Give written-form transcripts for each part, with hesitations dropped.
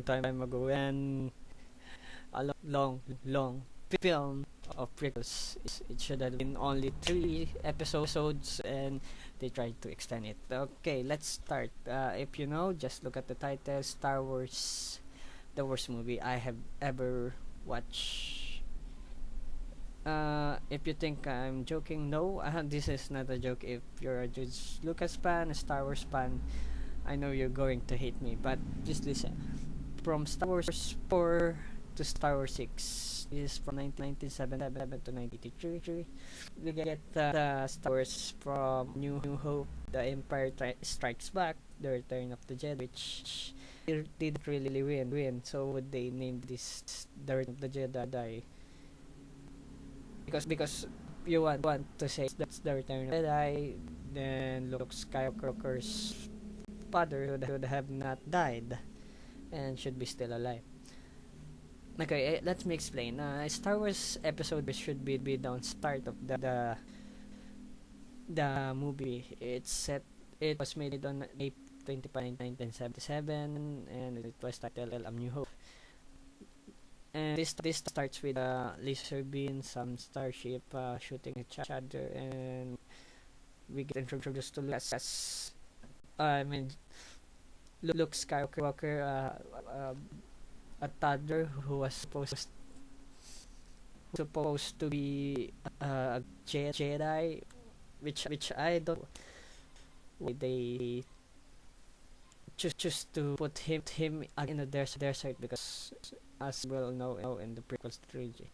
time ago, and a long film of prequels. It should have been only 3 episodes, and they tried to extend it. Okay, let's start. If you know, just look at the title: Star Wars, the worst movie I have ever watched. If you think I'm joking, no, this is not a joke. If you're a George Lucas fan, a Star Wars fan, I know you're going to hate me, but just listen. From Star Wars 4 to Star Wars 6 is from 1977 to 1983. We get the Star Wars from New Hope, The Empire Strikes Back, The Return of the Jedi, which didn't really win. So would they name this The Return of the Jedi? Because you want to say that's The Return of the Jedi, then Luke Skywalker's father would have not died and should be still alive. Okay, let me explain. Star Wars episode should be the start of the movie. It was made on April 25, 1977, and it was titled New Hope. And this starts with a laser beam, some starship shooting each other, and we get introduced to Luke Skywalker, a toddler who was supposed to be a Jedi, which I don't why they choose to put him in the desert, because as we all know in the prequels trilogy.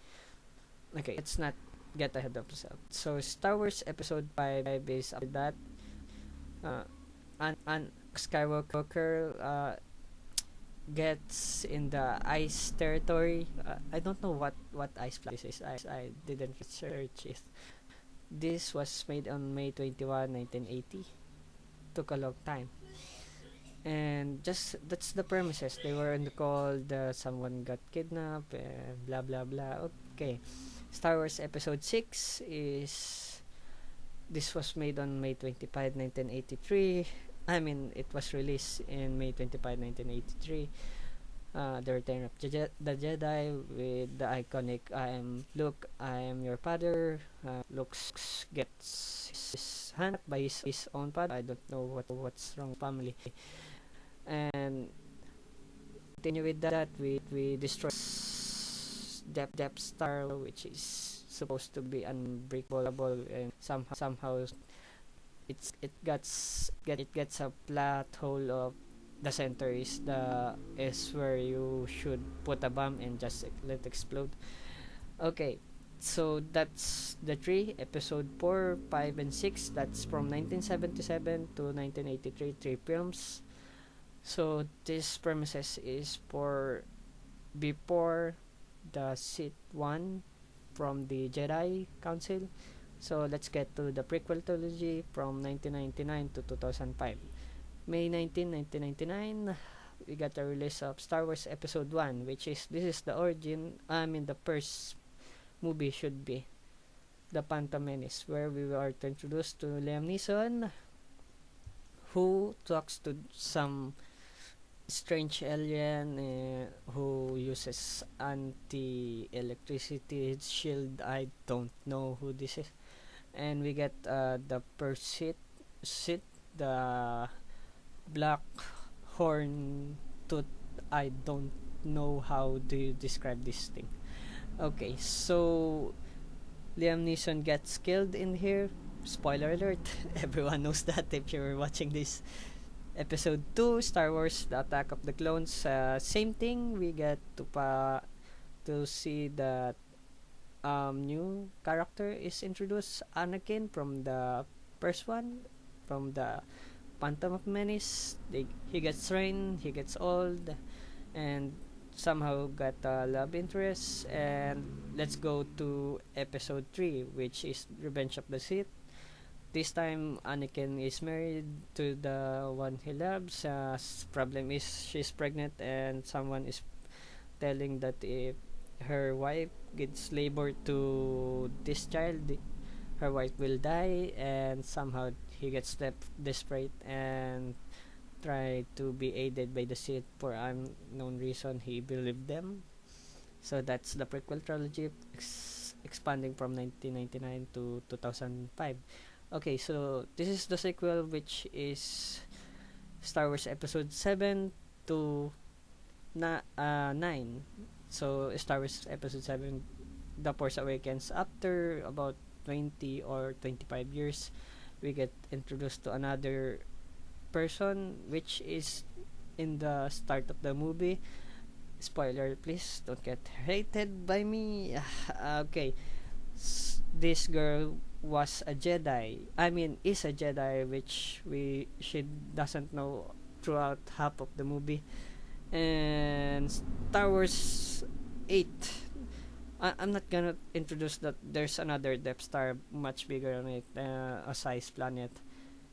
Okay, let's not get ahead of ourselves. So Star Wars Episode 5 is after that. And Skywalker gets in the ice territory. I don't know what ice place is. I didn't research it. This was made on May 21, 1980. Took a long time. And just that's the premises. They were in the cold, someone got kidnapped, and blah blah blah. Okay. Star Wars Episode 6 is this was made on May 25, 1983. It was released in May 25, 1983. The Return of the Jedi, with the iconic "I am Luke, I am your father." Luke gets his hand by his own father. I don't know what's wrong with family. And continue with that, we destroy Death Star, which is supposed to be unbreakable, and somehow it gets a plot hole of the center is where you should put a bomb and just let it explode. Okay, so that's the 3 episode 4, 5, and 6. That's from 1977 to 1983, 3 films. So this premises is for before the Sith one from the Jedi Council. So let's get to the prequel trilogy from 1999 to 2005. May 19, 1999, we got the release of Star Wars Episode 1, this is the origin, the first movie should be The Phantom Menace, where we were introduced to Liam Neeson, who talks to some strange alien who uses anti-electricity shield. I don't know who this is. And we get the first Sith, the black horn tooth. I don't know how do you describe this thing. Okay, so Liam Neeson gets killed in here. Spoiler alert. Everyone knows that if you're watching this. Episode 2, Star Wars: The Attack of the Clones. Same thing. We get to see the new character is introduced, Anakin, from the first one, from the Phantom of Menace. He gets trained, he gets old, and somehow got a love interest. And let's go to Episode 3, which is Revenge of the Sith. This time, Anakin is married to the one he loves. Problem is she's pregnant, and someone is telling that if her wife gives labor to this child, her wife will die. And somehow he gets desperate and tried to be aided by the Sith for unknown reason. He believed them. So that's the prequel trilogy, expanding from 1999 to 2005. Okay, so this is the sequel, which is Star Wars Episode 7 to 9. So Star Wars Episode 7, The Force Awakens. After about 20 or 25 years, we get introduced to another person, which is in the start of the movie. Spoiler, please don't get hated by me. Okay, this girl was a Jedi. I mean, is a Jedi, which she doesn't know throughout half of the movie. And Star Wars 8. I'm not gonna introduce that there's another Death Star much bigger on it, a size planet,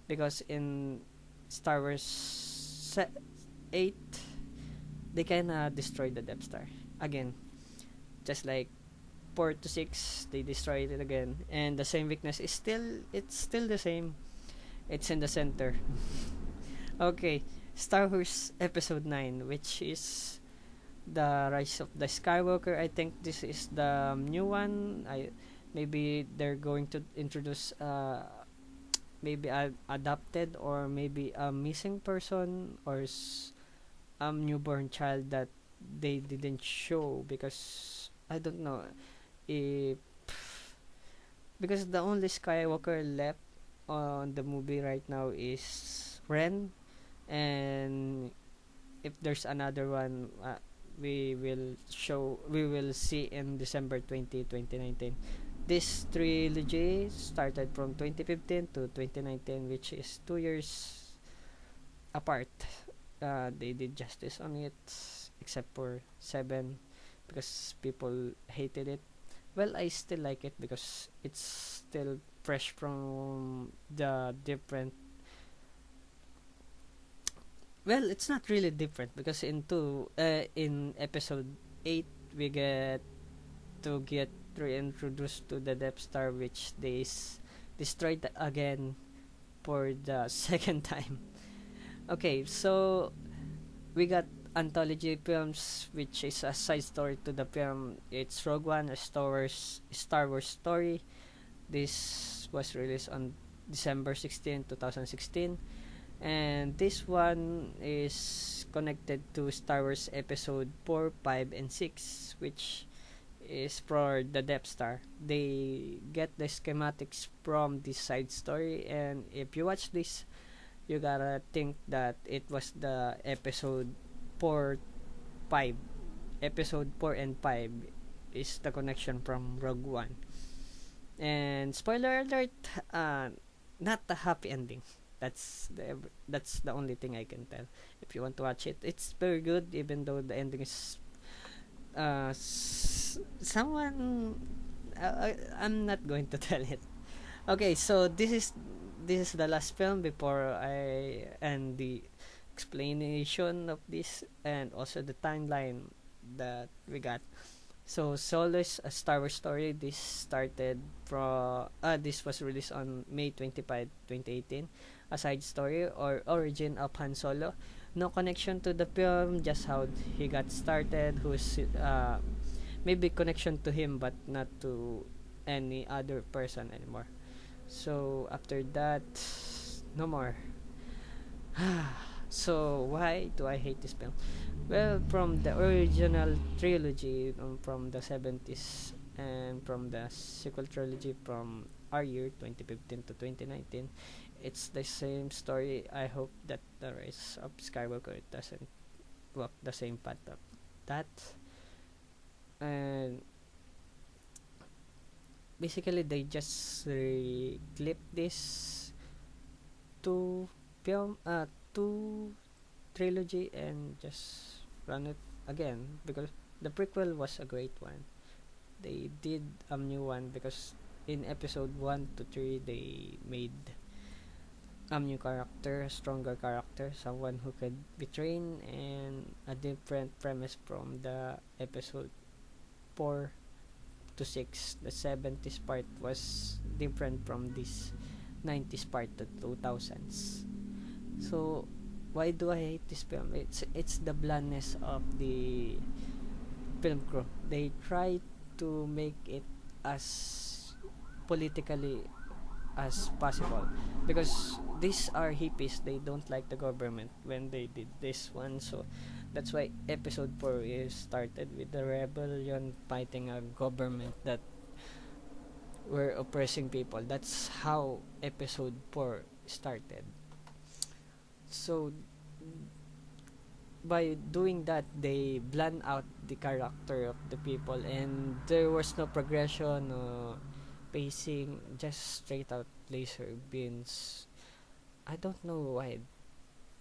because in Star Wars 8 they kinda destroyed the Death Star again, just like 4 to 6 they destroyed it again, and the same weakness is still the same. It's in the center. Okay, Star Wars Episode 9, which is the Rise of the Skywalker. I think this is the new one. Maybe they're going to introduce maybe a adopted, or maybe a missing person, or newborn child that they didn't show, because I don't know if, because the only Skywalker left on the movie right now is Ren, and if there's another one, we will see in December 2019. This trilogy started from 2015 to 2019, which is 2 years apart. They did justice on it, except for 7, because people hated it. Well, I still like it because it's still fresh from the different. Well, it's not really different, because in episode 8 we get reintroduced to the Death Star, which they destroyed again for the second time. Okay, so we got anthology films, which is a side story to the film. It's Rogue One, a Star Wars story. This was released on December 16, 2016. And this one is connected to Star Wars Episode 4, 5, and 6, which is for the Death Star. They get the schematics from this side story, and if you watch this, you gotta think that it was the Episode 4, 5. Episode 4 and 5 is the connection from Rogue One. And spoiler alert, not a happy ending. That's the only thing I can tell. If you want to watch it, it's very good, even though the ending is someone I'm not going to tell it. Okay, so this is the last film before I end the explanation of this, and also the timeline that we got. So Solo is a Star Wars story. This was released on May 25, 2018. A side story or origin of Han Solo. No connection to the film, just how he got started, maybe connection to him, but not to any other person anymore. So after that, no more. So why do I hate this film? Well, from the original trilogy, from the 70s, and from the sequel trilogy from our year 2015 to 2019, it's the same story. I hope that the Rise of Skywalker doesn't walk the same path of that. And basically, they just clip this to to trilogy and just run it again, because the prequel was a great one. They did a new one because in episode 1 to 3 they made a new character, a stronger character, someone who could be trained, and a different premise from the episode 4 to 6. The 70s part was different from this 90s part, the 2000s. So why do I hate this film? It's the blandness of the film crew. They try to make it as politically as possible, because these are hippies. They don't like the government when they did this one. So that's why episode 4 is started with the rebellion fighting a government that were oppressing people. That's how episode 4 started. So by doing that, they blend out the character of the people, and there was no progression, no pacing, just straight out laser beams. I don't know why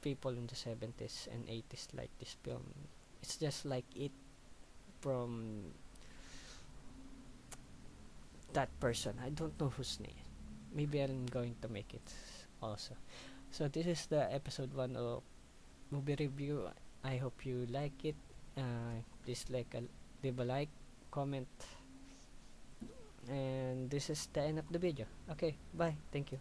people in the 70s and 80s like this film. It's just like it from that person. I don't know whose name. Maybe I'm going to make it also. So this is the episode 1 of movie review. I hope you like it. Please leave a like, comment, and this is the end of the video. Okay, bye. Thank you.